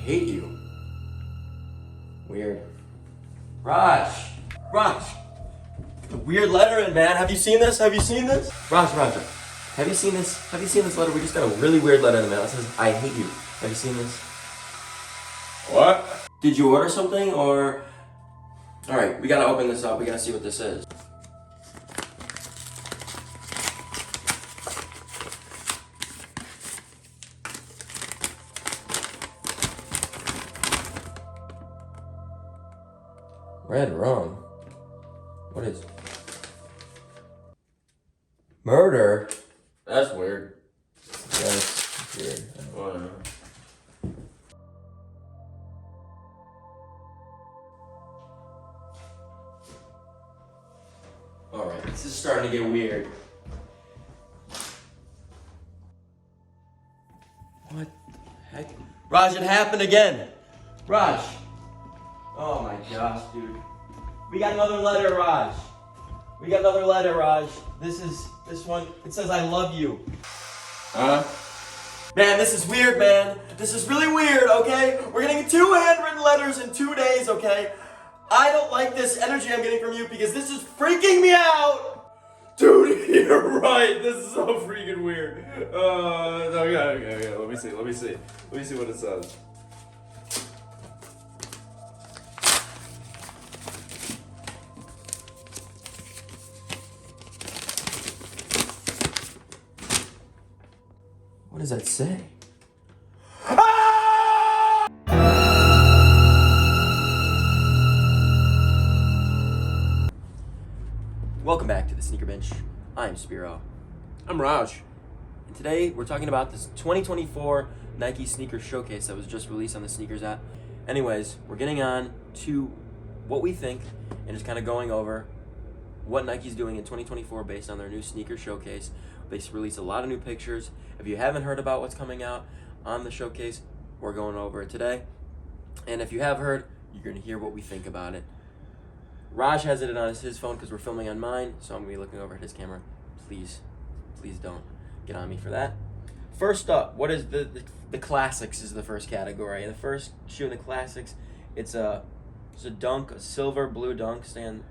hate you. Weird. Raj! The weird letter in, man. Have you seen this? Raj. Have you seen this letter? We just got a really weird letter in the mail. It says, I hate you. Have you seen this? What? Did you order something or? Alright, we gotta open this up. We gotta see what this is. Red rum. What is? Murder? That's weird. That's weird. Whatever. Alright, this is starting to get weird. What the heck? Raj, it happened again! Raj! Oh my gosh, dude. We got another letter, Raj. This one, it says I love you. Man, this is weird, man. This is really weird, okay? We're getting 2 handwritten letters in 2 days, okay? I don't like this energy I'm getting from you because this is freaking me out! Dude, you're right. This is so freaking weird. Okay. Let me see what it says. What does that say? Welcome back to the Sneaker Bench. I'm Spiro. I'm Raj. And today we're talking about this 2024 Nike sneaker showcase that was just released on the Sneakers app. Anyways, we're getting on to what we think and just kind of going over what Nike's doing in 2024 based on their new sneaker showcase. They released a lot of new pictures. If you haven't heard about what's coming out on the showcase, we're going over it today. And if you have heard, you're going to hear what we think about it. Raj has it on his phone because we're filming on mine, so I'm going to be looking over at his camera. Please don't get on me for that. First up, what is the classics is the first category. The first shoe in the classics, it's a dunk, a silver blue dunk stand.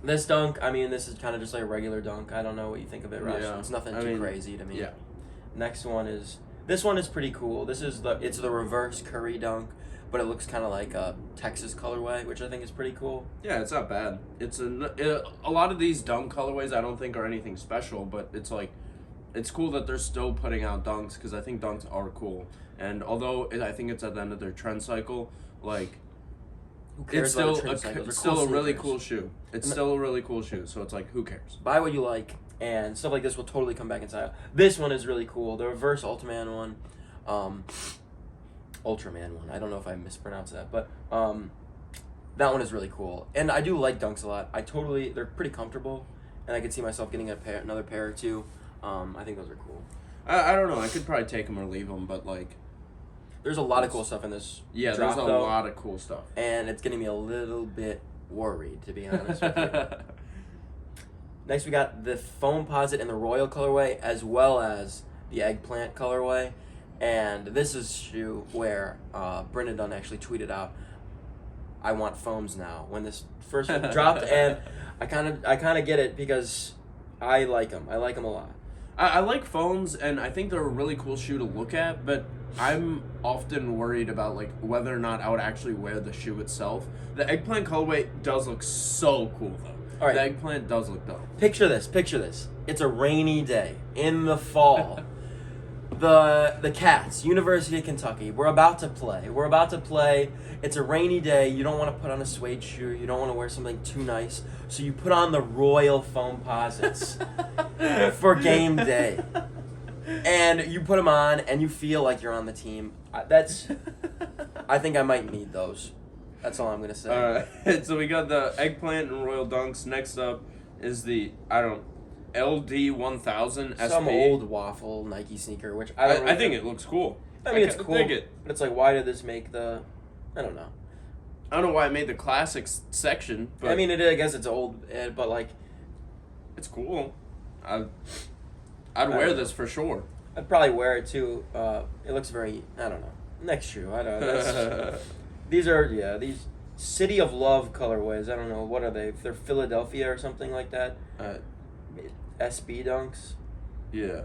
This dunk, I mean, this is kind of just like a regular dunk. I don't know what you think of it, Raj. Yeah. It's nothing too crazy to me. Yeah. Next one is, this one is pretty cool. It's the reverse Curry dunk, but it looks kind of like a Texas colorway, which I think is pretty cool. Yeah, it's not bad. It's a lot of these dunk colorways I don't think are anything special, but it's cool that they're still putting out dunks because I think dunks are cool. And although I think it's at the end of their trend cycle, like, it's still a really cool shoe. It's still a really cool shoe, so it's like, who cares? Buy what you like, and stuff like this will totally come back in style. This one is really cool. The reverse Ultraman one. I don't know if I mispronounced that, but that one is really cool. And I do like dunks a lot. They're pretty comfortable, and I could see myself getting another pair or two. I think those are cool. I don't know. I could probably take them or leave them, but like, there's a lot of cool stuff in this. Yeah, drop, there's a lot of cool stuff. And it's getting me a little bit worried, to be honest with you. Next, we got the Foamposite in the Royal colorway, as well as the Eggplant colorway. And this is a shoe where Brendan Dunn actually tweeted out, "I want foams now," when this first one dropped, and I kind of get it because I like them. I like them a lot. I like foams, and I think they're a really cool shoe to look at, but I'm often worried about like whether or not I would actually wear the shoe itself. The Eggplant colorway does look so cool though. All right. The Eggplant does look dope. Picture this. It's a rainy day in the fall. The Cats, University of Kentucky, we're about to play. It's a rainy day. You don't want to put on a suede shoe. You don't want to wear something too nice. So you put on the Royal Foamposites for game day. And you put them on, and you feel like you're on the team. I think I might need those. That's all I'm going to say. All right. So we got the Eggplant and Royal Dunks. Next up is the, LD1000 SP. Some old waffle Nike sneaker, which I think it looks cool. I mean, it's cool. Dig it. But it's like, why did this make the... I don't know. I don't know why it made the classics section. But I mean, I guess it's old, but like... It's cool. I'd wear this for sure. I'd probably wear it too. It looks very... I don't know. Next shoe. I don't know. These City of Love colorways. I don't know. What are they? If they're Philadelphia or something like that. SB Dunks. Yeah.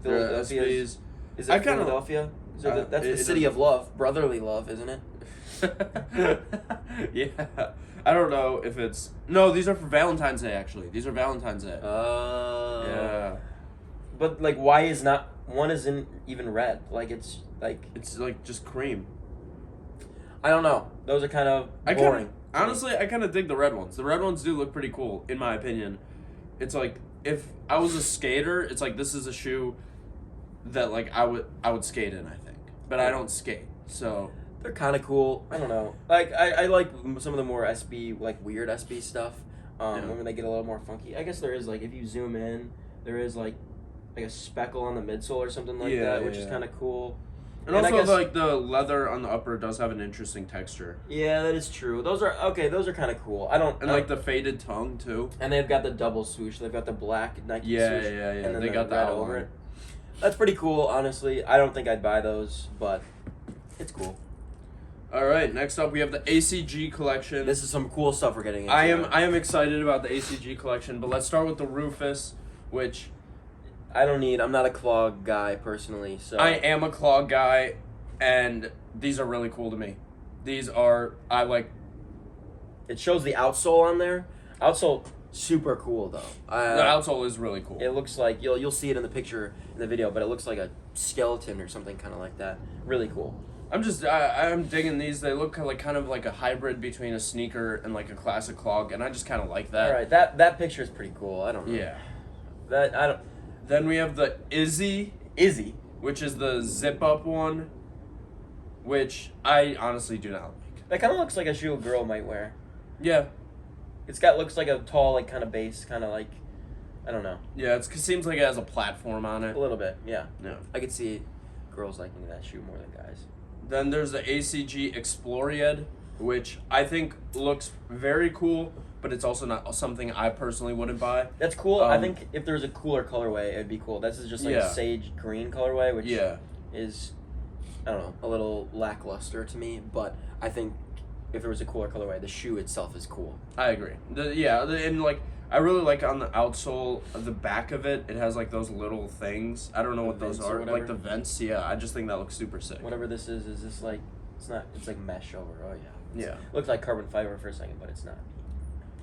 Philadelphia. SBs. Is it Philadelphia? That's the City of Love. Brotherly love, isn't it? Yeah. I don't know if it's... No, these are for Valentine's Day, actually. These are Valentine's Day. Yeah. But, like, why is not... One isn't even red. Like, it's, like... It's, like, just cream. I don't know. Those are kind of boring. Honestly, I kind of dig the red ones. The red ones do look pretty cool, in my opinion. It's, like, if I was a skater, it's, like, this is a shoe that, like, I would skate in, I think. But I don't skate, so... They're kind of cool. I don't know. Like I like some of the more SB, like weird SB stuff. When they get a little more funky. I guess there is, like, if you zoom in, there is like a speckle on the midsole or something like that, which is kind of cool. And also, like, the leather on the upper does have an interesting texture. Yeah, that is true. Those are kind of cool. Like the faded tongue too. And they've got the double swoosh. They've got the black Nike swoosh. Yeah. And then they got that over it. That's pretty cool, honestly. I don't think I'd buy those, but it's cool. All right, next up we have the ACG collection. This is some cool stuff we're getting into. I am excited about the ACG collection, but let's start with the Rufus, which I'm not a clog guy personally, so I am a clog guy, and these are really cool to me. I like. It shows the outsole on there. Outsole super cool though. The outsole is really cool. It looks like you'll see it in the picture in the video, but it looks like a skeleton or something kind of like that. Really cool. I'm digging these. They look kind of like a hybrid between a sneaker and like a classic clog, and I just kind of like that. All right, that picture is pretty cool. I don't know. Yeah. Then we have the Izzy, which is the zip up one, which I honestly do not like. That kind of looks like a shoe a girl might wear. Yeah. Looks like a tall, like, kind of base, kind of like, I don't know. Yeah, it seems like it has a platform on it. A little bit, yeah. Yeah. I could see girls liking that shoe more than guys. Then there's the ACG Exploriad, which I think looks very cool, but it's also not something I personally wouldn't buy. That's cool. I think if there's a cooler colorway, it'd be cool. This is just like a sage green colorway, which is, I don't know, a little lackluster to me, but I think if there was a cooler colorway, the shoe itself is cool. I agree. And like, I really like on the outsole, the back of it, it has like those little things. I don't know what those are. Like the vents, I just think that looks super sick. Whatever this is this like, it's like mesh over. Oh yeah. Yeah. Looks like carbon fiber for a second, but it's not.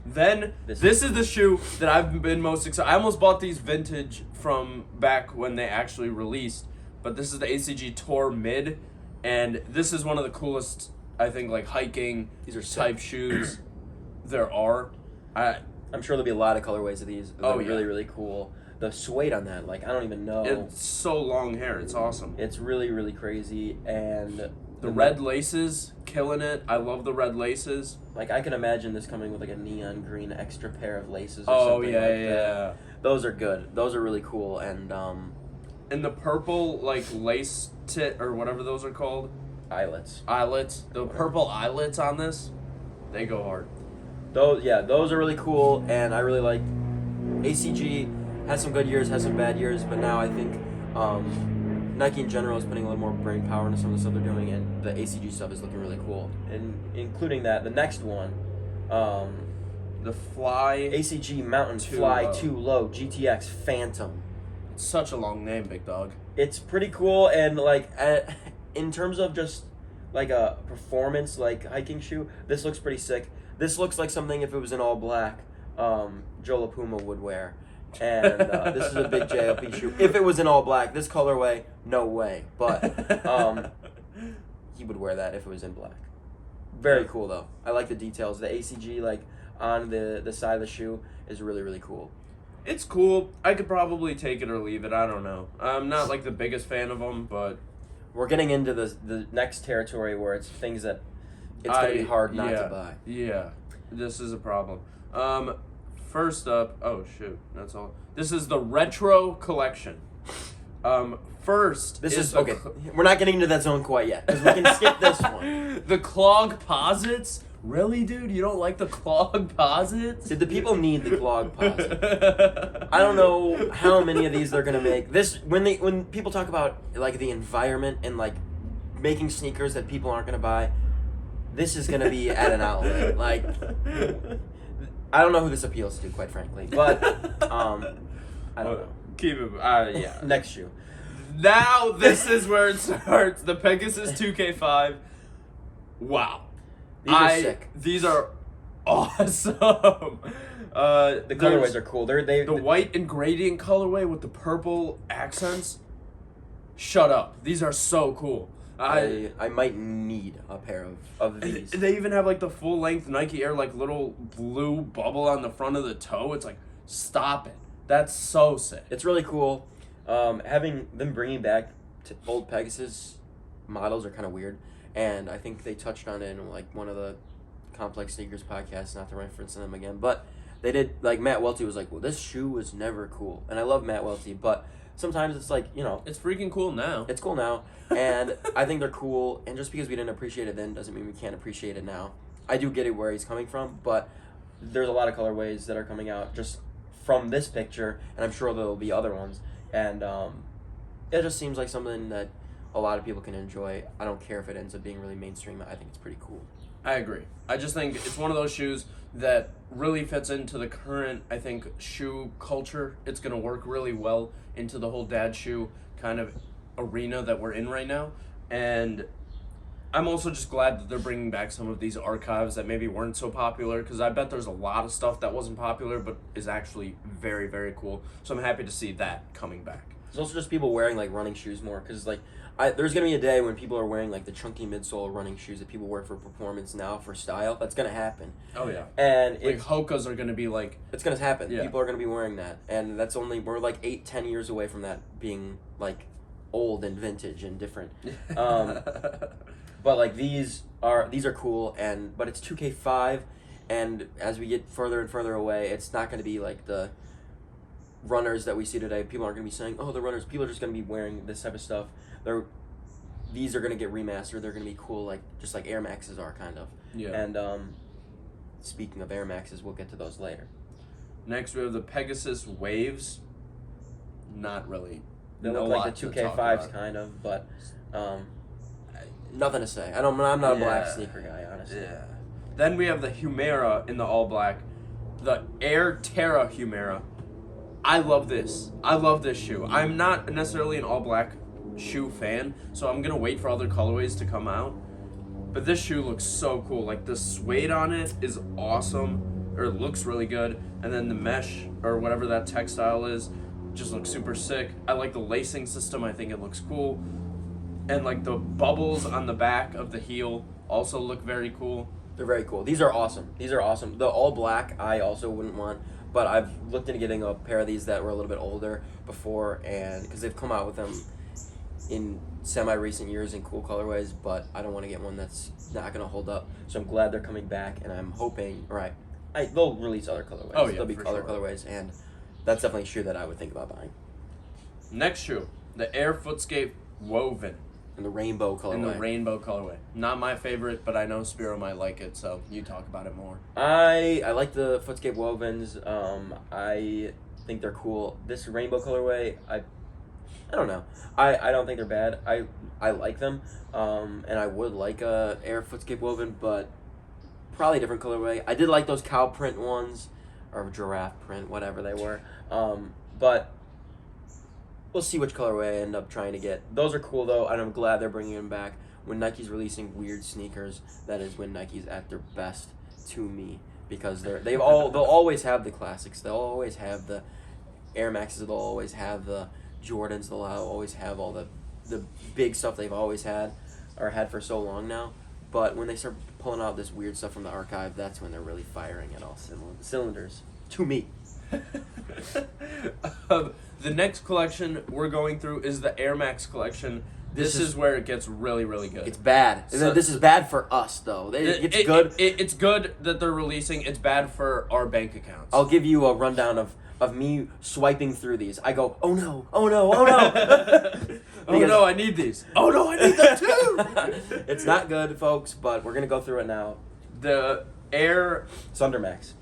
Then, this is the shoe that I've been most excited. I almost bought these vintage from back when they actually released, but this is the ACG Tour Mid, and this is one of the coolest, I think, like hiking type shoes there are. I'm sure there'll be a lot of colorways of these. They're really, really cool. The suede on that, like, I don't even know. It's so long hair. It's awesome. It's really, really crazy. And the red laces, killing it. I love the red laces. Like, I can imagine this coming with, like, a neon green extra pair of laces or something like that. Those are good. Those are really cool. And the purple, like, lace tit, or whatever those are called. Eyelets. The purple eyelets on this, they go hard. Those are really cool, and I really like ACG. Has some good years, has some bad years, but now I think Nike in general is putting a little more brain power into some of the stuff they're doing, and the ACG stuff is looking really cool. And including that, the next one, the Fly ACG Mountain Fly Too Low GTX Phantom. It's such a long name, big dog. It's pretty cool, and like in terms of just like a performance like hiking shoe, this looks pretty sick. This looks like something, if it was in all black, Joe LaPuma would wear. And this is a big JLP shoe. If it was in all black, this colorway, no way. But he would wear that if it was in black. Very cool, though. I like the details. The ACG, like, on the side of the shoe is really, really cool. It's cool. I could probably take it or leave it. I don't know. I'm not, like, the biggest fan of them, but... We're getting into the next territory where it's things that... It's going to be hard not to buy. Yeah, this is a problem. First up, oh shoot, that's all. This is the Retro Collection. First, this is okay. We're not getting into that zone quite yet, because we can skip this one. The Clog Posits? Really, dude? You don't like the Clog Posits? Did the people need the Clog Posit? I don't know how many of these they're gonna make. This when people talk about like the environment and like making sneakers that people aren't gonna buy. This is gonna be at an outlet. Like, I don't know who this appeals to, quite frankly, but I don't know. Keep it. Yeah. Next shoe. Now this is where it starts. The Pegasus 2K5. Wow. These are sick. These are awesome. The colorways are cool. The white and gradient colorway with the purple accents. Shut up. These are so cool. I might need a pair of these. They even have like the full length Nike Air like little blue bubble on the front of the toe. It's like, stop it. That's so sick. It's really cool. Having them bringing back old Pegasus models are kind of weird, and I think they touched on it in like one of the Complex Sneakers podcasts. Not to reference them again, but they did. Like Matt Welty was like, "Well, this shoe was never cool," and I love Matt Welty, but sometimes it's like, you know, it's freaking cool now. It's cool now, and I think they're cool. And just because we didn't appreciate it then doesn't mean we can't appreciate it now. I do get it where he's coming from, but there's a lot of colorways that are coming out just from this picture, and I'm sure there'll be other ones. And it just seems like something that a lot of people can enjoy. I don't care if it ends up being really mainstream. I think it's pretty cool. I agree. I just think it's one of those shoes that really fits into the current, I think, shoe culture. It's going to work really well into the whole dad shoe kind of arena that we're in right now. And I'm also just glad that they're bringing back some of these archives that maybe weren't so popular, because I bet there's a lot of stuff that wasn't popular but is actually very, very cool. So I'm happy to see that coming back. There's also just people wearing like running shoes more, because like there's gonna be a day when people are wearing like the chunky midsole running shoes that people wear for performance now for style. That's gonna happen. Oh yeah. And like Hokas are gonna be like, it's gonna happen. Yeah. People are gonna be wearing that, and we're like 8-10 years away from that being like old and vintage and different. But like these are cool, but it's 2K5, and as we get further and further away, it's not going to be like the runners that we see today. People aren't going to be saying, "Oh, the runners." People are just going to be wearing this type of stuff. These are going to get remastered. They're going to be cool, like just like Air Maxes are kind of. Yeah. And speaking of Air Maxes, we'll get to those later. Next, we have the Pegasus Waves. Not really. They look like the 2K5s kind of, but. Nothing to say. I'm not a black sneaker guy, honestly. Yeah. Then we have the Humera in the all black. The Air Terra Humera. I love this. I love this shoe. I'm not necessarily an all black shoe fan, so I'm going to wait for other colorways to come out. But this shoe looks so cool. Like the suede on it is awesome, or it looks really good. And then the mesh, or whatever that textile is, just looks super sick. I like the lacing system. I think it looks cool. And like the bubbles on the back of the heel also look very cool. They're very cool. These are awesome. The all black I also wouldn't want, but I've looked into getting a pair of these that were a little bit older before, and because they've come out with them in semi-recent years in cool colorways, but I don't want to get one that's not going to hold up. So I'm glad they're coming back, and I'm hoping, they'll release other colorways. Oh yeah, there'll be other colorways, and that's definitely a shoe that I would think about buying. Next shoe, the Air Footscape Woven. In the rainbow colorway. Not my favorite, but I know Spiro might like it, so you talk about it more. I like the Footscape Wovens. I think they're cool. This rainbow colorway, I don't know. I don't think they're bad. I like them. And I would like a Air Footscape Woven, but probably a different colorway. I did like those cow print ones, or giraffe print, whatever they were. But we'll see which colorway I end up trying to get. Those are cool though, and I'm glad they're bringing them back. When Nike's releasing weird sneakers, that is when Nike's at their best to me, because they'll always have the classics. They'll always have the Air Maxes. They'll always have the Jordans. They'll always have all the big stuff they've always had or had for so long now. But when they start pulling out this weird stuff from the archive, that's when they're really firing at all cylinders. To me. The next collection we're going through is the Air Max collection. This is where it gets really, really good. It's bad. So, this is bad for us, though. It's good. It's good that they're releasing. It's bad for our bank accounts. I'll give you a rundown of me swiping through these. I go, oh no, oh no, oh no. Oh no, I need these. Oh no, I need them too. It's not good, folks, but we're going to go through it now. The Air Sundermax.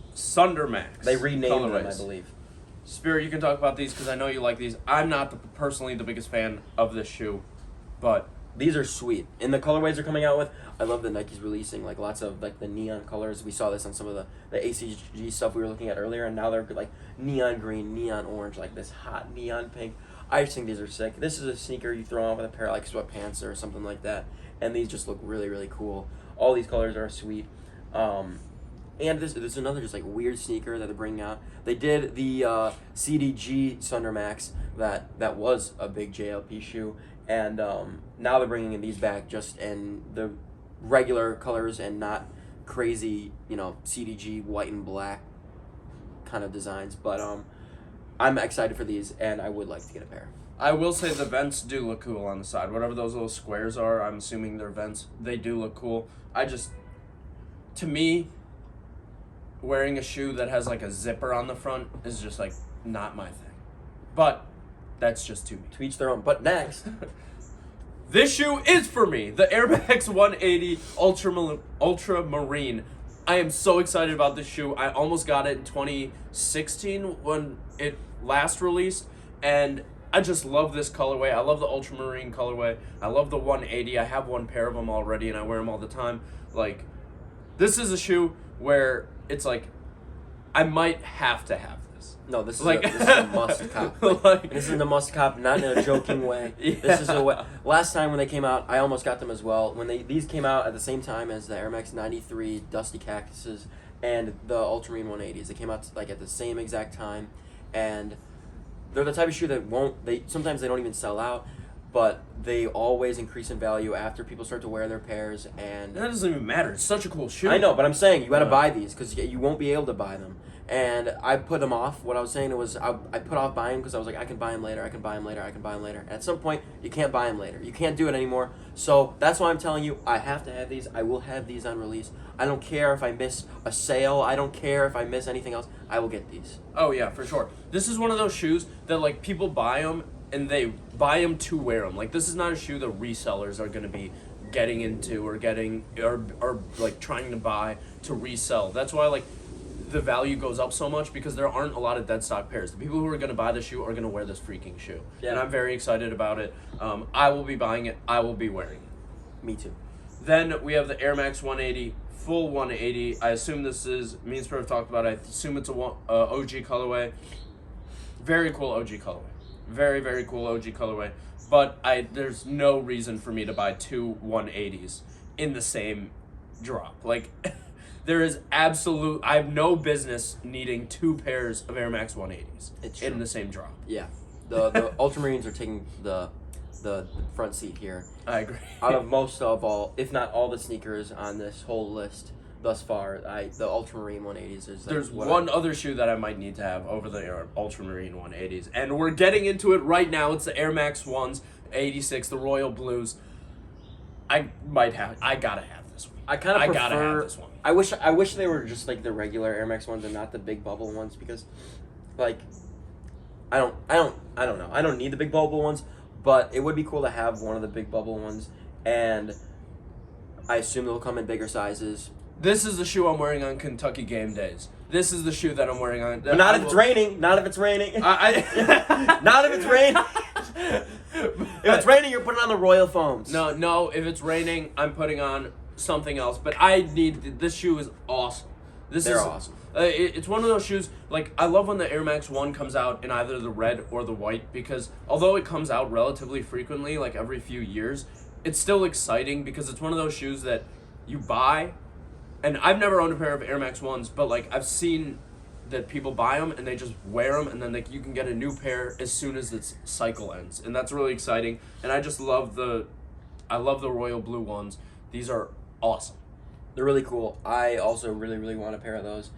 They renamed them, I believe. Spirit, you can talk about these because I know you like these. I'm not personally the biggest fan of this shoe, but these are sweet. And the colorways they're coming out with, I love that Nike's releasing like lots of like the neon colors. We saw this on some of the ACG stuff we were looking at earlier, and now they're like neon green, neon orange, like this hot neon pink. I just think these are sick. This is a sneaker you throw on with a pair of like sweatpants or something like that, and these just look really, really cool. All these colors are sweet. And this is another just like weird sneaker that they're bringing out. They did the CDG Thunder Max that was a big JLP shoe, and now they're bringing in these back just in the regular colors and not crazy, CDG white and black kind of designs. But I'm excited for these, and I would like to get a pair. I will say the vents do look cool on the side. Whatever those little squares are, I'm assuming they're vents. They do look cool. To me, wearing a shoe that has like a zipper on the front is just like not my thing. But that's just to me. To each their own. But next, this shoe is for me. The Air Max 180 Ultramarine. I am so excited about this shoe. I almost got it in 2016 when it last released, and I just love this colorway. I love the Ultramarine colorway. I love the 180. I have one pair of them already, and I wear them all the time. Like, this is a shoe where it's like, I might have to have this. no, this is Like- this is a must cop. Like- This is a must cop, not in a joking way. This is a way. Last time when they came out, I almost got them as well. When these came out at the same time as the Air Max 93 Dusty Cactuses and the Ultramarine 180s, they came out like at the same exact time, and they're the type of shoe that sometimes they don't even sell out, but they always increase in value after people start to wear their pairs. And That doesn't even matter. It's such a cool shoe. I know, but I'm saying you got to Yeah. buy these because you won't be able to buy them. And I put them off. What I was saying was I put off buying them because I was like, I can buy them later, I can buy them later, I can buy them later. And at some point, you can't buy them later. You can't do it anymore. So that's why I'm telling you, I have to have these. I will have these on release. I don't care if I miss a sale. I don't care if I miss anything else. I will get these. Oh yeah, for sure. This is one of those shoes that like people buy them and they buy them to wear them. Like, this is not a shoe that resellers are going to be getting into or like trying to buy to resell. That's why like the value goes up so much, because there aren't a lot of dead stock pairs. The people who are going to buy the shoe are going to wear this freaking shoe. Yeah. And I'm very excited about it. I will be buying it. I will be wearing it. Me too. Then we have the Air Max 180, full 180. I assume this is, me and Spur have talked about it, I assume it's a OG colorway. Very cool OG colorway. Very, very cool OG colorway. But there's no reason for me to buy two 180s in the same drop. Like, there is I have no business needing two pairs of Air Max 180s It's in true. the same drop. Yeah. The Ultramarines are taking the front seat here. I agree. Out of most of all, if not all the sneakers on this whole list thus far, the Ultramarine 180s is like There's what one other shoe that I might need to have over the Ultramarine 180s, and we're getting into it right now. It's the Air Max 1s, 86, the Royal Blues. I gotta have this one. I kind of prefer. gotta have this one. I wish they were just like the regular Air Max ones and not the big bubble ones, because, like, I don't know. I don't need the big bubble ones, but it would be cool to have one of the big bubble ones, and I assume they'll come in bigger sizes. This is the shoe I'm wearing on Kentucky game days. This is the shoe that I'm wearing on. But not if it's raining. Not if it's raining. Not if it's raining. If it's raining, you're putting on the Royal Foams. No. If it's raining, I'm putting on something else. But this shoe is awesome. They're awesome. It's one of those shoes, like, I love when the Air Max 1 comes out in either the red or the white, because although it comes out relatively frequently, like every few years, it's still exciting because it's one of those shoes that you buy, and I've never owned a pair of Air Max 1s, but like I've seen that people buy them and they just wear them, and then like you can get a new pair as soon as its cycle ends, and that's really exciting. And I just love the Royal Blue ones. These are awesome. They're really cool. I also really, really want a pair of those.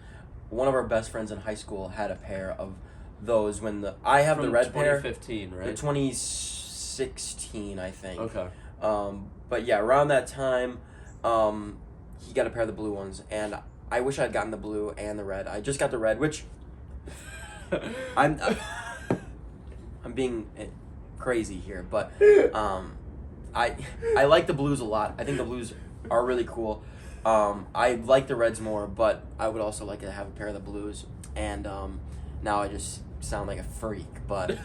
One of our best friends in high school had a pair of those I have From the red pair. 2015, right? The 2016, I think. Okay. But yeah, around that time, he got a pair of the blue ones, and I wish I'd gotten the blue and the red. I just got the red, which I'm being crazy here, but I like the blues a lot. I think the blues are really cool. I like the reds more, but I would also like to have a pair of the blues. And now sound like a freak, but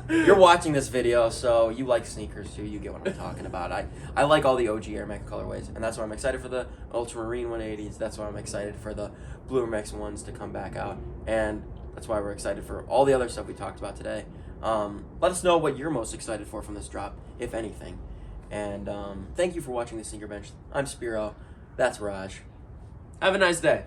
you're watching this video, so you like sneakers too. You get what I'm talking about. I like all the OG Air Max colorways, and that's why I'm excited for the Ultramarine 180s. That's why I'm excited for the Blue Air Max ones to come back out, and that's why we're excited for all the other stuff we talked about today. Let us know what you're most excited for from this drop, if anything. And thank you for watching the Sneaker Bench. I'm Spiro. That's Raj. Have a nice day.